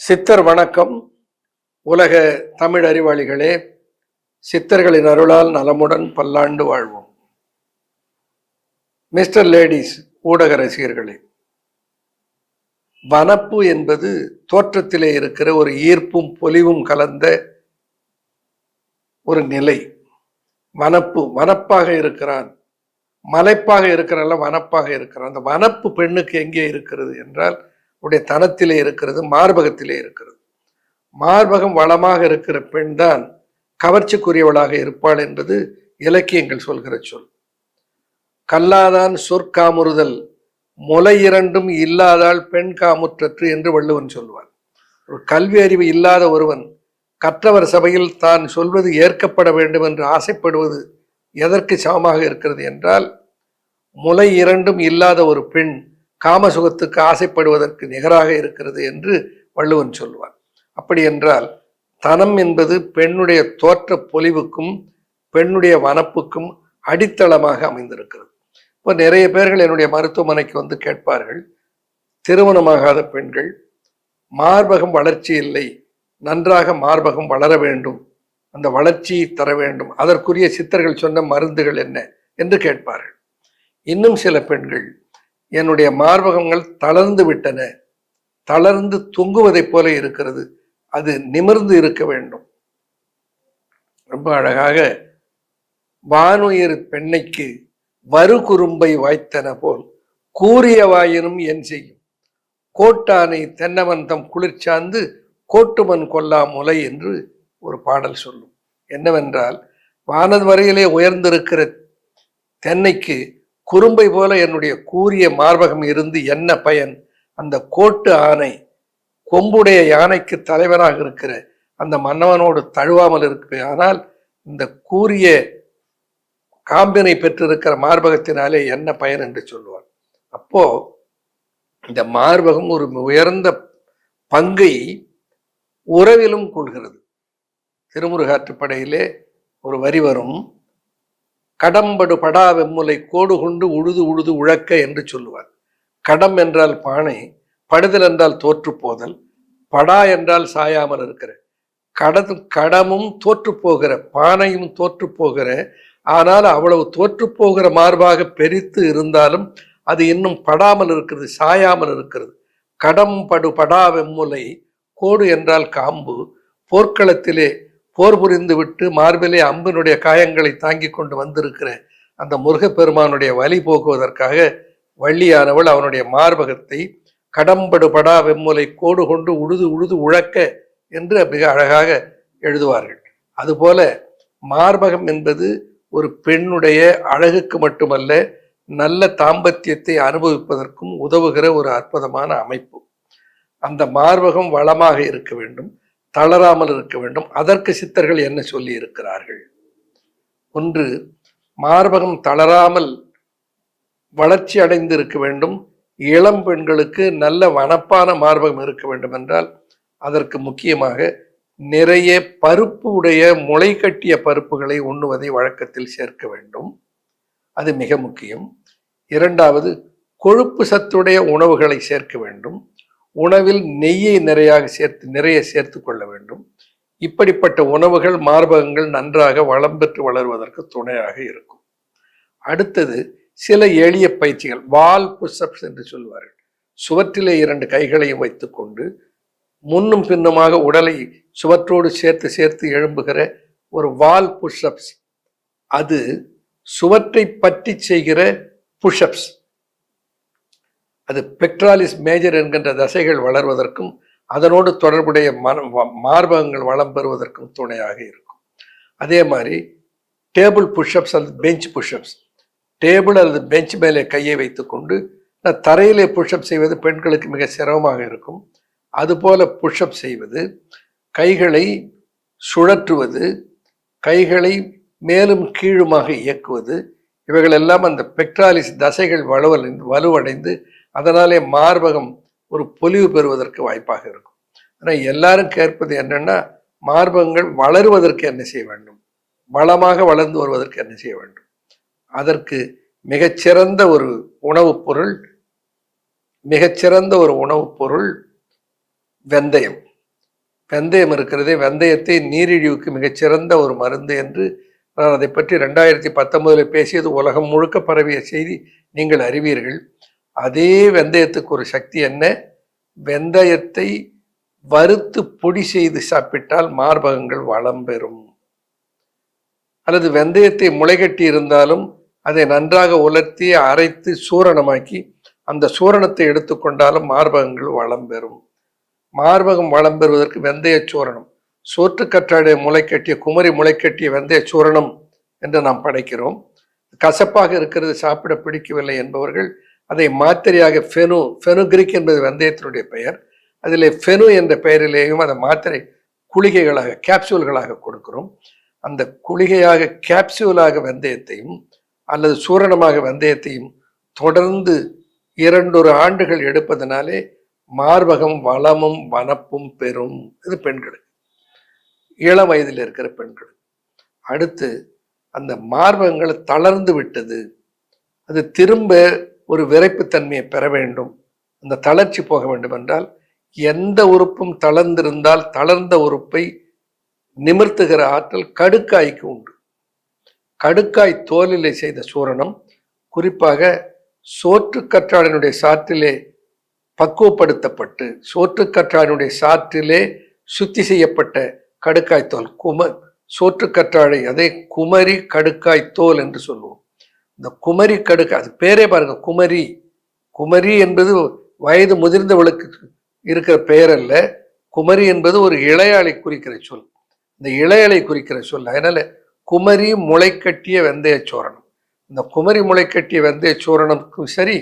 சித்தர் வணக்கம். உலக தமிழ் அறிவாளிகளே, சித்தர்களின் அருளால் நலமுடன் பல்லாண்டு வாழ்வோம். மிஸ்டர் லேடிஸ் ஊடக ரசிகர்களே, வனப்பு என்பது தோற்றத்திலே இருக்கிற ஒரு ஈர்ப்பும் பொலிவும் கலந்த ஒரு நிலை. வனப்பாக இருக்கிறான், மலைப்பாக இருக்கிறான், வனப்பாக இருக்கிறான். அந்த வனப்பு பெண்ணுக்கு எங்கே இருக்கிறது என்றால் உடைய தனத்திலே இருக்கிறது, மார்பகத்திலே இருக்கிறது. மார்பகம் வளமாக இருக்கிற பெண் தான் கவர்ச்சிக்குரியவளாக இருப்பாள் என்பது இலக்கியங்கள் சொல்கிற சொல். கல்லாதான் சொற்காமுறுதல் முலை இரண்டும் இல்லாதால் பெண் காமுற்றற்று என்று வள்ளுவன் சொல்வான். ஒரு கல்வி அறிவு இல்லாத ஒருவன் கற்றவர் சபையில் தான் சொல்வது ஏற்கப்பட வேண்டும் என்று ஆசைப்படுவது எதற்கு சமமாக இருக்கிறது என்றால், முலை இரண்டும் இல்லாத ஒரு பெண் காமசுகத்துக்கு ஆசைப்படுவதற்கு நிகராக இருக்கிறது என்று வள்ளுவன் சொல்வான். அப்படி என்றால் தனம் என்பது பெண்ணுடைய தோற்ற பொலிவுக்கும் பெண்ணுடைய வனப்புக்கும் அடித்தளமாக அமைந்திருக்கிறது. இப்போ நிறைய பேர்கள் என்னுடைய மருத்துவமனைக்கு வந்து கேட்பார்கள், திருமணமாகாத பெண்கள், மார்பகம் வளர்ச்சி இல்லை, நன்றாக மார்பகம் வளர வேண்டும், அந்த வளர்ச்சியை தர வேண்டும், அதற்குரிய சித்தர்கள் சொன்ன மருந்துகள் என்ன என்று கேட்பார்கள். இன்னும் சில பெண்கள், என்னுடைய மார்பகங்கள் தளர்ந்து விட்டன, தளர்ந்து தொங்குவதைப் போல இருக்கிறது, அது நிமிர்ந்து இருக்க வேண்டும். ரொம்ப அழகாக, வானுயிர் பெண்ணைக்கு வரு குறும்பை வாய்த்தன போல் கூறிய வாயினும் என் செய்யும், கோட்டானை தென்னவந்தம் குளிர்ச்சார்ந்து கோட்டுமன் கொல்லா முலை என்று ஒரு பாடல் சொல்லும். என்னவென்றால், வானது வரையிலே உயர்ந்திருக்கிற தென்னைக்கு குறும்பை போல என்னுடைய கூரிய மார்பகம் இருந்து என்ன பயன்? அந்த கோட்டு ஆணை, கொம்புடைய யானைக்கு தலைவராக இருக்கிற அந்த மன்னவனோடு தழுவாமல் இருக்கு. ஆனால் இந்த கூரிய காம்பினை பெற்றிருக்கிற மார்பகத்தினாலே என்ன பயன் என்று சொல்லுவார். அப்போ இந்த மார்பகம் ஒரு உயர்ந்த பங்கை உறவிலும் கொள்கிறது. திருமுருகாற்றுப்படையிலே ஒரு வரி வரும், கடம்படு படா வெம்முலை கோடு கொண்டு உழுது உழுது உழக்க என்று சொல்லுவார். கடம் என்றால் பானை, படுதல் என்றால் தோற்று போதல், படா என்றால் சாயாமல் இருக்கிற, கடமும் தோற்று போகிற, பானையும் தோற்று போகிற, ஆனால் அவ்வளவு தோற்று போகிற மார்பாக பெரித்து இருந்தாலும் அது இன்னும் படாமல் இருக்கிறது, சாயாமல் இருக்கிறது. கடம் படு படா வெம்முலை, கோடு என்றால் காம்பு, போர்க்களத்திலே போர் புரிந்து விட்டு மார்பிலே அம்பினுடைய காயங்களை தாங்கி கொண்டு வந்திருக்கிற அந்த முருகப்பெருமானுடைய வலி போக்குவதற்காக வள்ளியானவள் அவனுடைய மார்பகத்தை கடம்படு படா வெம்முலை கோடு கொண்டு உழுது உழுது உழக்க என்று மிக அழகாக எழுதுவார்கள். அதுபோல மார்பகம் என்பது ஒரு பெண்ணுடைய அழகுக்கு மட்டுமல்ல, நல்ல தாம்பத்தியத்தை அனுபவிப்பதற்கும் உதவுகிற ஒரு அற்புதமான அமைப்பு. அந்த மார்பகம் வளமாக இருக்க வேண்டும், தளராமல் இருக்க வேண்டும். அதற்கு சித்தர்கள் என்ன சொல்லி இருக்கிறார்கள்? ஒன்று, மார்பகம் தளராமல் வளர்ச்சி அடைந்து இருக்க வேண்டும். இளம் பெண்களுக்கு நல்ல வனப்பான மார்பகம் இருக்க வேண்டும் என்றால் அதற்கு முக்கியமாக நிறைய பருப்பு உடைய முளை கட்டிய பருப்புகளை உண்ணுவதை வழக்கத்தில் சேர்க்க வேண்டும். அது மிக முக்கியம். இரண்டாவது, கொழுப்பு சத்துடைய உணவுகளை சேர்க்க வேண்டும். உணவில் நெய்யை நிறைய சேர்த்து கொள்ள வேண்டும். இப்படிப்பட்ட உணவுகள் மார்பகங்கள் நன்றாக வளம் பெற்று வளர்வதற்கு துணையாக இருக்கும். அடுத்தது, சில எளிய பயிற்சிகள், வால் புஷ்அப்ஸ் என்று சொல்வார்கள். சுவற்றிலே 2 கைகளையும் வைத்துக்கொண்டு முன்னும் பின்னுமாக உடலை சுவற்றோடு சேர்த்து எழும்புகிற ஒரு வால் புஷ்அப்ஸ். அது சுவற்றை பற்றி செய்கிற புஷ்அப்ஸ். அது பெக்ட்ராலிஸ் மேஜர் என்கின்ற தசைகள் வளர்வதற்கும் அதனோடு தொடர்புடைய மார்பகங்கள் வளம் பெறுவதற்கும் துணையாக இருக்கும். அதே மாதிரி டேபிள் புஷ்அப்ஸ் அல்லது பெஞ்ச் புஷ்அப்ஸ். டேபிள் அல்லது பெஞ்ச் மேலே கையை வைத்துக்கொண்டு தரையிலே புஷ்அப் செய்வது பெண்களுக்கு மிக சிரமமாக இருக்கும். அதுபோல புஷ்அப் செய்வது, கைகளை சுழற்றுவது, கைகளை மேலும் கீழுமாக இயக்குவது, இவைகளெல்லாம் அந்த பெக்ட்ராலிஸ் தசைகள் வலுவடைந்து அதனாலே மார்பகம் ஒரு பொலிவு பெறுவதற்கு வாய்ப்பாக இருக்கும். ஆனால் எல்லாரும் கேட்பது என்னன்னா, மார்பகங்கள் வளருவதற்கு என்ன செய்ய வேண்டும், வளமாக வளர்ந்து வருவதற்கு என்ன செய்ய வேண்டும்? அதற்கு மிகச்சிறந்த ஒரு உணவுப் பொருள் வெந்தயம். வெந்தயம் இருக்கிறதே, வெந்தயத்தை நீரிழிவுக்கு மிகச்சிறந்த ஒரு மருந்து என்று நான் அதை பற்றி 2019 பேசியது உலகம் முழுக்க பரவிய செய்தி நீங்கள் அறிவீர்கள். அதே வெந்தயத்துக்கு ஒரு சக்தி என்ன? வெந்தயத்தை வறுத்து பொடி செய்து சாப்பிட்டால் மார்பகங்கள் வளம் பெறும். அல்லது வெந்தயத்தை முளைகட்டி இருந்தாலும் அதை நன்றாக உலர்த்தி அரைத்து சூரணமாக்கி அந்த சூரணத்தை எடுத்துக்கொண்டாலும் மார்பகங்கள் வளம் பெறும். மார்பகம் வளம் பெறுவதற்கு வெந்தய சூரணம், சோற்றுக்கற்றாழை முளைக்கட்டிய குமரி முளைக்கட்டிய வெந்தய சூரணம் என்று நாம் படைக்கிறோம். கசப்பாக இருக்கிறது, சாப்பிட பிடிக்கவில்லை என்பவர்கள் அதை மாத்திரையாக ஃபெனுகிரிக் என்பது வெந்தயத்தினுடைய பெயர், அதில் ஃபெனு என்ற பெயரிலேயும் அதை மாத்திரை குளிகைகளாக கேப்சூல்களாக கொடுக்கிறோம். அந்த குளிகையாக கேப்சூலாக வெந்தயத்தையும் அல்லது சூரணமாக வெந்தயத்தையும் தொடர்ந்து 2 ஆண்டுகள் எடுப்பதனாலே மார்பகம் வளமும் வனப்பும் பெறும். இது பெண்களுக்கு, இளம் வயதில் இருக்கிற பெண்கள். அடுத்து அந்த மார்பகங்கள் தளர்ந்து விட்டது, அது திரும்ப ஒரு விரைப்புத்தன்மையை பெற வேண்டும், அந்த தளர்ச்சி போக வேண்டும் என்றால் எந்த உறுப்பும் தளர்ந்திருந்தால் தளர்ந்த உறுப்பை நிமிர்த்துகிற ஆற்றல் கடுக்காய்க்கு உண்டு. கடுக்காய் தோலிலே செய்த சூரணம், குறிப்பாக சோற்றுக்கற்றாழையினுடைய சாற்றிலே பக்குவப்படுத்தப்பட்டு சோற்றுக்கற்றாழையினுடைய சாற்றிலே சுத்தி செய்யப்பட்ட கடுக்காய் தோல், சோற்றுக்கற்றாழை, அதை குமரி கடுக்காய் தோல் என்று சொல்லுவோம். இந்த குமரி கடுக்காய், அது பேரே பாருங்க, குமரி. குமரி என்பது வயது முதிர்ந்தவளுக்கு இருக்கிற பெயர் அல்ல. குமரி என்பது ஒரு இளையாளை குறிக்கிற சொல், இந்த இளையலை குறிக்கிற சொல். அதனால குமரி முளைக்கட்டிய வெந்தய சூரணம், இந்த குமரி முளைக்கட்டிய வெந்தய சூரணத்துக்கும் சரி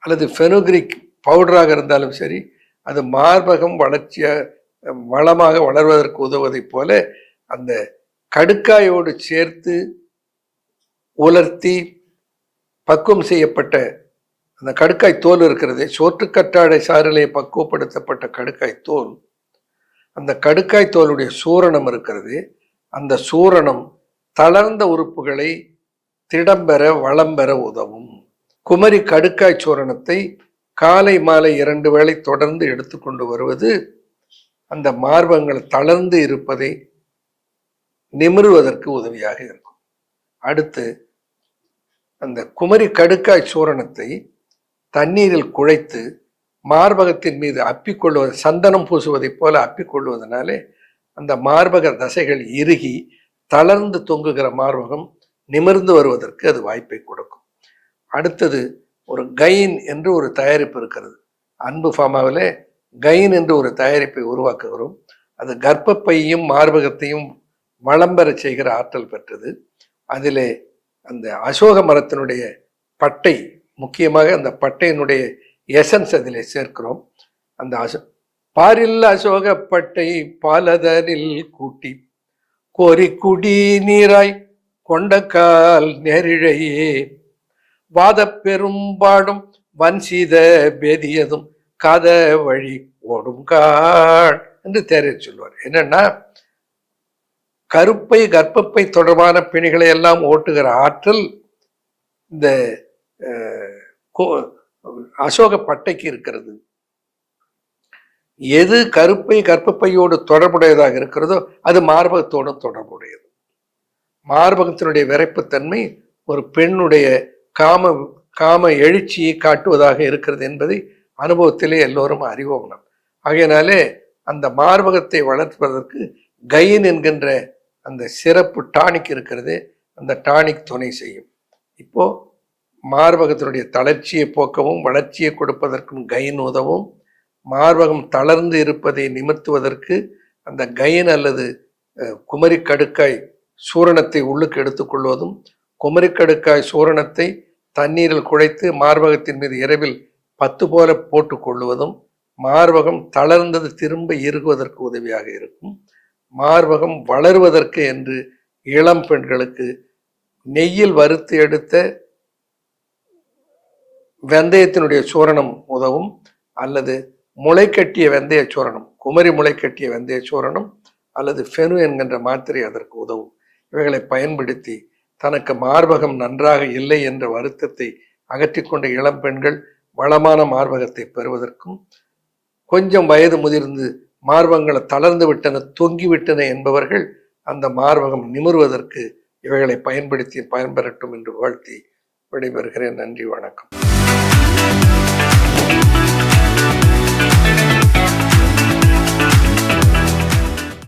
அல்லது ஃபெனுகிரிக் பவுடராக இருந்தாலும் சரி, அது மார்பகம் வளமாக வளர்வதற்கு உதவுவதைப் போல அந்த கடுக்காயோடு சேர்த்து உலர்த்தி பக்குவம் செய்யப்பட்ட அந்த கடுக்காய் தோல் இருக்கிறது, சோற்றுக்கற்றாழை சாறிலே பக்குவப்படுத்தப்பட்ட கடுக்காய் தோல், அந்த கடுக்காய் தோலுடைய சூரணம் இருக்கிறது. அந்த சூரணம் தளர்ந்த உறுப்புகளை திடம்பெற வளம் பெற உதவும். குமரி கடுக்காய் சூரணத்தை காலை மாலை 2 வேளை தொடர்ந்து எடுத்துக்கொண்டு வருவது அந்த மார்பகங்கள் தளர்ந்து இருப்பதை நிமிருவதற்கு உதவியாக இருக்கும். அடுத்து அந்த குமரி கடுக்காய் சூரணத்தை தண்ணீரில் குழைத்து மார்பகத்தின் மீது அப்பிக்கொள்வது, சந்தனம் பூசுவதைப் போல அப்பிக்கொள்வதனாலே அந்த மார்பக தசைகள் இறுகி தளர்ந்து தொங்குகிற மார்பகம் நிமிர்ந்து வருவதற்கு அது வாய்ப்பை கொடுக்கும். அடுத்தது ஒரு கைன் என்று ஒரு தயாரிப்பு இருக்கிறது. அன்பு ஃபார்மாவிலே கைன் என்று ஒரு தயாரிப்பை உருவாக்குகிறோம். அது கர்ப்பப்பையும் மார்பகத்தையும் வளம் பெற செய்கிற ஆற்றல் பெற்றது. அதிலே அந்த அசோக மரத்தினுடைய பட்டை, முக்கியமாக அந்த பட்டையினுடைய எசன்ஸ் அதிலே சேர்க்கிறோம். அந்த பாரில் அசோகப்பட்டை பாலதனில் கூட்டி கோரி குடி நீராய் கொண்ட கால் நெரிழையே வாத பெரும்பாடும் வன்சீத பேதியதும் காத வழி ஓடும் காள் என்று தேரர் சொல்வார். என்னன்னா, கருப்பை கர்ப்பப்பை தொடர்பான பிணிகளை எல்லாம் ஓட்டுகிற ஆற்றல் இந்த அசோக பட்டைக்கு இருக்கிறது. எது கருப்பை கர்ப்பப்பையோடு தொடர்புடையதாக இருக்கிறதோ அது மார்பகத்தோடு தொடர்புடையது. மார்பகத்தினுடைய விரைப்புத்தன்மை ஒரு பெண்ணுடைய காம எழுச்சியை காட்டுவதாக இருக்கிறது என்பதை அனுபவத்திலே எல்லோரும் அறிவோம். ஆகையினாலே அந்த மார்பகத்தை வளர்ப்பதற்கு கைன் என்கின்ற அந்த சிறப்பு டானிக் இருக்கிறது, அந்த டானிக் துணை செய்யும். இப்போ மார்பகத்தினுடைய தளர்ச்சியை போக்கவும் வளர்ச்சியை கொடுப்பதற்கும் கைன் உதவும். மார்பகம் தளர்ந்து இருப்பதை நிமிர்த்துவதற்கு அந்த கைன் அல்லது குமரி கடுக்காய் சூரணத்தை உள்ளுக்கு எடுத்துக்கொள்வதும், குமரி கடுக்காய் சூரணத்தை தண்ணீரில் குழைத்து மார்பகத்தின் மீது இரவில் 10 போல போட்டு கொள்ளுவதும் மார்பகம் தளர்ந்தது திரும்ப இறுகுவதற்கு உதவியாக இருக்கும். மார்பகம் வளருவதற்கு என்று இளம் பெண்களுக்கு நெய்யில் வறுத்து எடுத்த வெந்தயத்தினுடைய சூரணம் உதவும், அல்லது முளைக்கட்டிய வெந்தய சூரணம், குமரி முளைக்கட்டிய வெந்தய சூரணம் அல்லது ஃபெனு என்கின்ற மாத்திரை அதற்கு உதவும். இவைகளை பயன்படுத்தி தனக்கு மார்பகம் நன்றாக இல்லை என்ற வருத்தத்தை அகற்றிக்கொண்ட இளம் பெண்கள் வளமான மார்பகத்தை பெறுவதற்கும், கொஞ்சம் வயது முதிர்ந்து மார்பகங்களை தளர்ந்து விட்டன, தொங்கி விட்டன என்பவர்கள் அந்த மார்பகம் நிமிர்வதற்கு இவைகளை பயன்படுத்தி பயன்பெறட்டும் என்று வாழ்த்தி விடைபெறுகிறேன். நன்றி, வணக்கம்.